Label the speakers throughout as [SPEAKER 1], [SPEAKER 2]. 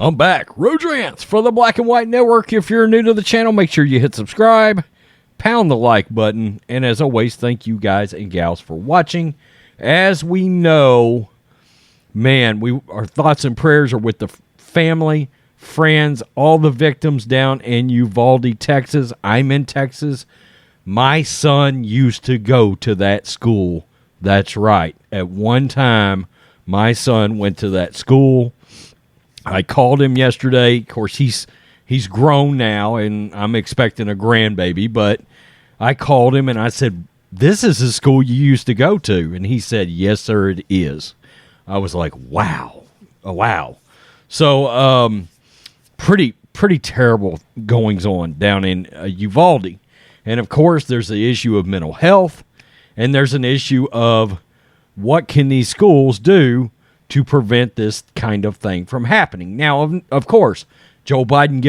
[SPEAKER 1] I'm back. Rodrance for the Black and White Network. If you're new to the channel, make sure you hit subscribe, pound the like button, and as always, thank you guys and gals for watching. As we know, man, our thoughts and prayers are with the family, friends, all the victims down in Uvalde, Texas. I'm in Texas. My son used to go to that school. That's right. At one time, my son went to that school. I called him yesterday. Of course, he's grown now, and I'm expecting a grandbaby. But I called him, and I said, this is the school you used to go to. And he said, yes, sir, it is. I was like, wow. Oh, wow. So pretty terrible goings on down in Uvalde. And, of course, there's the issue of mental health, and there's an issue of what can these schools do to prevent this kind of thing from happening. Now, of course, Joe Biden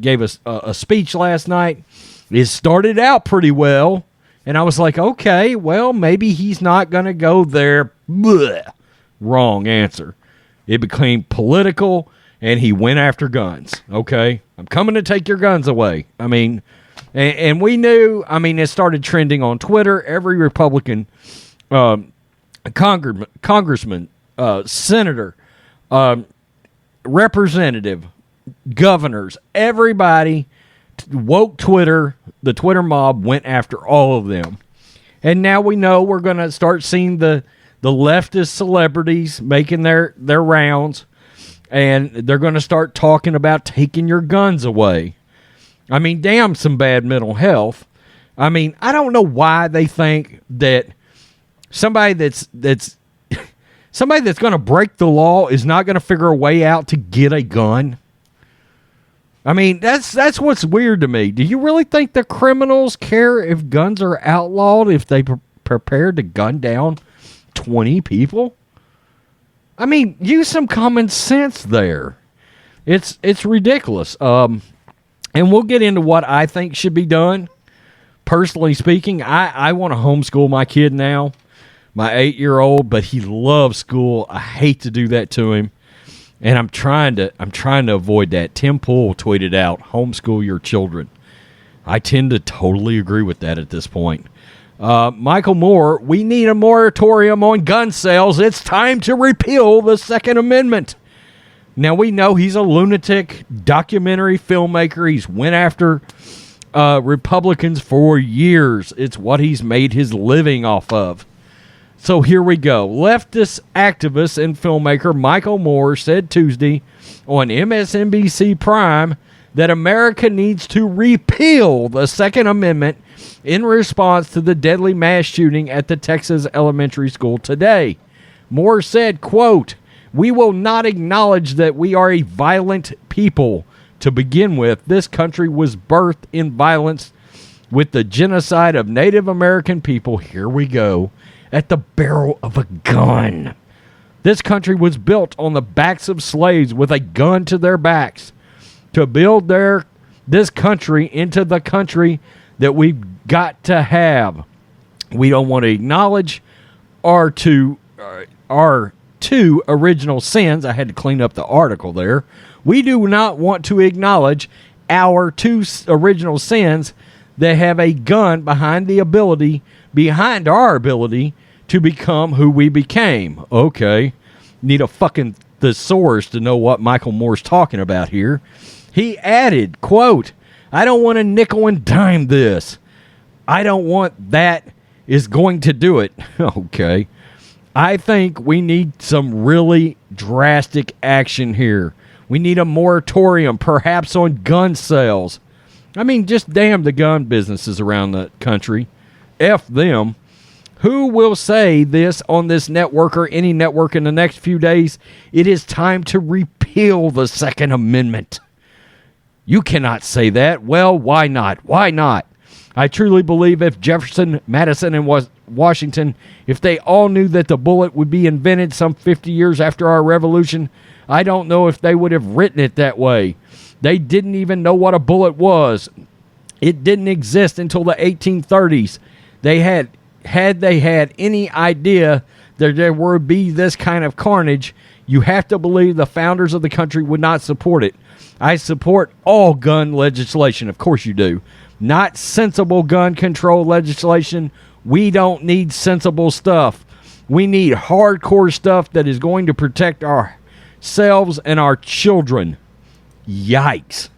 [SPEAKER 1] gave us a speech last night. It started out pretty well, and I was like, okay, well, maybe he's not going to go there. Blech. Wrong answer. It became political, and he went after guns. Okay? I'm coming to take your guns away. I mean, and we knew, I mean, it started trending on Twitter. Every Republican congressman, senator, representative, governors, everybody, woke Twitter, the Twitter mob went after all of them. And now we know we're going to start seeing the leftist celebrities making their rounds, and they're going to start talking about taking your guns away. I mean, damn, some bad mental health. I mean, I don't know why they think that somebody that's somebody that's going to break the law is not going to figure a way out to get a gun. I mean, that's what's weird to me. Do you really think the criminals care if guns are outlawed if they prepared to gun down 20 people? I mean, use some common sense there. It's ridiculous. And we'll get into what I think should be done. Personally speaking, I want to homeschool my kid now, my 8-year-old, but he loves school. I hate to do that to him, and I'm trying to avoid that. Tim Pool tweeted out, "Homeschool your children." I tend to totally agree with that at this point. Michael Moore, we need a moratorium on gun sales. It's time to repeal the Second Amendment. Now, we know he's a lunatic documentary filmmaker. He's went after Republicans for years. It's what he's made his living off of. So here we go. Leftist activist and filmmaker Michael Moore said Tuesday on MSNBC Prime that America needs to repeal the Second Amendment in response to the deadly mass shooting at the Texas elementary school today. Moore said, quote, "We will not acknowledge that we are a violent people. To begin with, this country was birthed in violence with the genocide of Native American people," here we go, "at the barrel of a gun. This country was built on the backs of slaves with a gun to their backs to build this country into the country that we've got to have. We don't want to acknowledge our two original sins." I had to clean up the article there. "We do not want to acknowledge our two original sins that have a gun behind our ability to become who we became." Okay. Need a fucking thesaurus to know what Michael Moore's talking about here. He added, quote, "I don't want to nickel and dime this. I don't want that is going to do it." Okay. "I think we need some really drastic action here. We need a moratorium, perhaps on gun sales." I mean, just damn the gun businesses around the country. F them. "Who will say this on this network or any network in the next few days? It is time to repeal the Second Amendment." You cannot say that. Well, why not? Why not? "I truly believe if Jefferson, Madison, and Washington, if they all knew that the bullet would be invented some 50 years after our revolution, I don't know if they would have written it that way. They didn't even know what a bullet was. It didn't exist until the 1830s. Had they had any idea that there would be this kind of carnage, You have to believe the founders of the country would not support it. I support all gun legislation. Of course you do. Not sensible gun control legislation. We don't need sensible stuff. We need hardcore stuff that is going to protect ourselves and our children. Yikes.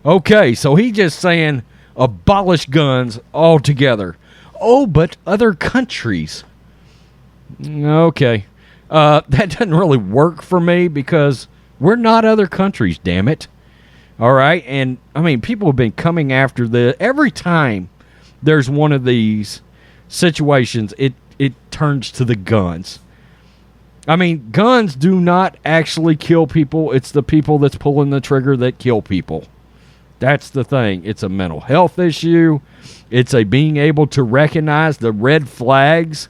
[SPEAKER 1] Okay, so he's just saying abolish guns altogether. Oh, but other countries. Okay. That doesn't really work for me because we're not other countries, damn it. All right? And, I mean, people have been coming after the... Every time there's one of these situations, it turns to the guns. I mean, guns do not actually kill people. It's the people that's pulling the trigger that kill people. That's the thing. It's a mental health issue. It's a being able to recognize the red flags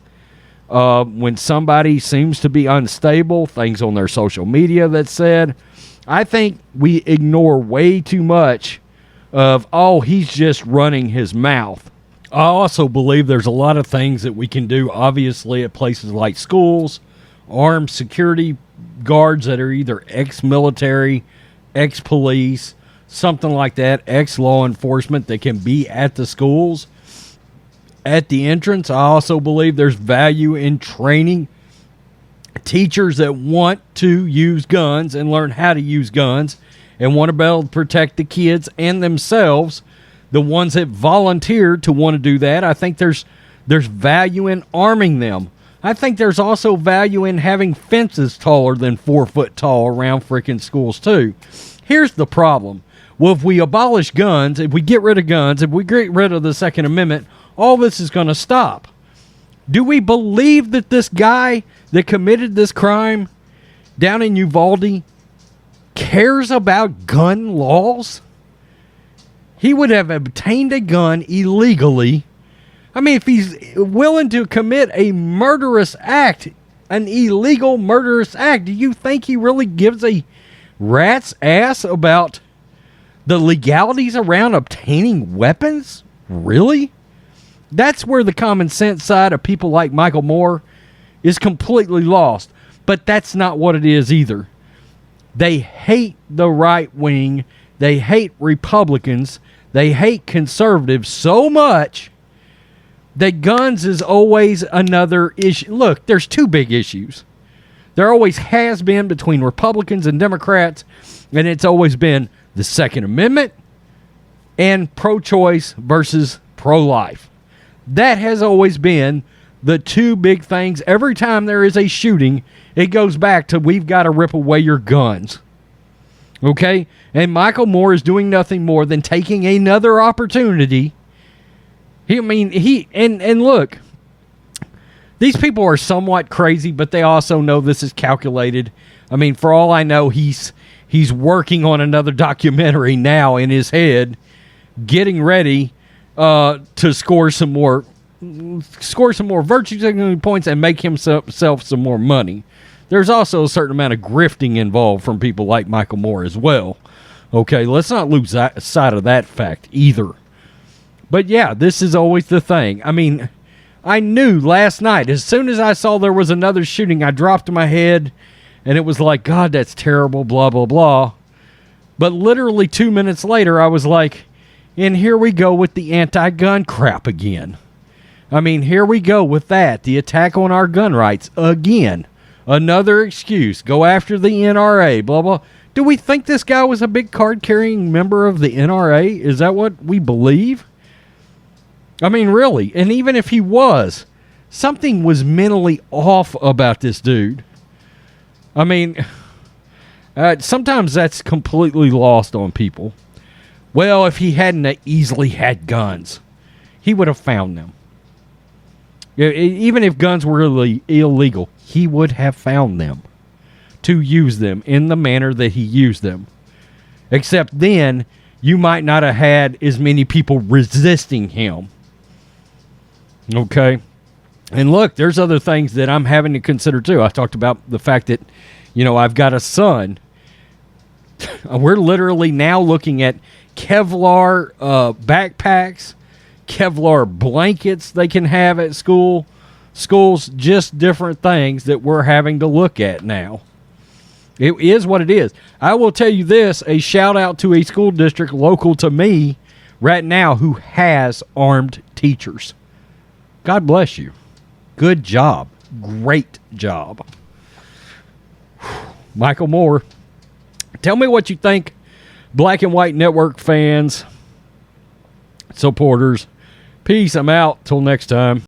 [SPEAKER 1] when somebody seems to be unstable, things on their social media that said. I think we ignore way too much of, oh, he's just running his mouth. I also believe there's a lot of things that we can do, obviously, at places like schools, armed security guards that are either ex-military, ex-police, something like that, ex-law enforcement that can be at the schools. At the entrance, I also believe there's value in training teachers that want to use guns and learn how to use guns and want to be able to protect the kids and themselves, the ones that volunteered to want to do that. I think there's value in arming them. I think there's also value in having fences taller than 4 foot tall around freaking schools too. Here's the problem. Well, if we abolish guns, if we get rid of guns, if we get rid of the Second Amendment, all this is going to stop. Do we believe that this guy that committed this crime down in Uvalde cares about gun laws? He would have obtained a gun illegally. I mean, if he's willing to commit a murderous act, an illegal murderous act, do you think he really gives a rat's ass about the legalities around obtaining weapons? Really? That's where the common sense side of people like Michael Moore is completely lost. But that's not what it is either. They hate the right wing. They hate Republicans. They hate conservatives so much that guns is always another issue. Look, there's two big issues. There always has been between Republicans and Democrats, and it's always been the Second Amendment and pro-choice versus pro-life. That has always been the two big things. Every time there is a shooting, it goes back to we've got to rip away your guns. Okay? And Michael Moore is doing nothing more than taking another opportunity. And look, these people are somewhat crazy, but they also know this is calculated. I mean, for all I know, he's working on another documentary now in his head, getting ready to score some more virtue signaling points and make himself some more money. There's also a certain amount of grifting involved from people like Michael Moore as well. Okay, let's not lose sight of that fact either. But yeah, this is always the thing. I mean, I knew last night, as soon as I saw there was another shooting, I dropped my head and it was like, God, that's terrible, blah, blah, blah. But literally 2 minutes later, I was like, and here we go with the anti-gun crap again. I mean, here we go with that. The attack on our gun rights again. Another excuse. Go after the NRA, blah, blah. Do we think this guy was a big card-carrying member of the NRA? Is that what we believe? I mean, really. And even if he was, something was mentally off about this dude. I mean, sometimes that's completely lost on people. Well, if he hadn't easily had guns, he would have found them. Even if guns were illegal, he would have found them to use them in the manner that he used them. Except then, you might not have had as many people resisting him. Okay? And look, there's other things that I'm having to consider too. I talked about the fact that, I've got a son. We're literally now looking at Kevlar backpacks, Kevlar blankets they can have at schools, just different things that we're having to look at now. It is what it is. I will tell you this, a shout out to a school district local to me right now who has armed teachers. God bless you. Good job. Great job. Michael Moore, tell me what you think, Black and White Network fans, supporters. Peace. I'm out. Till next time.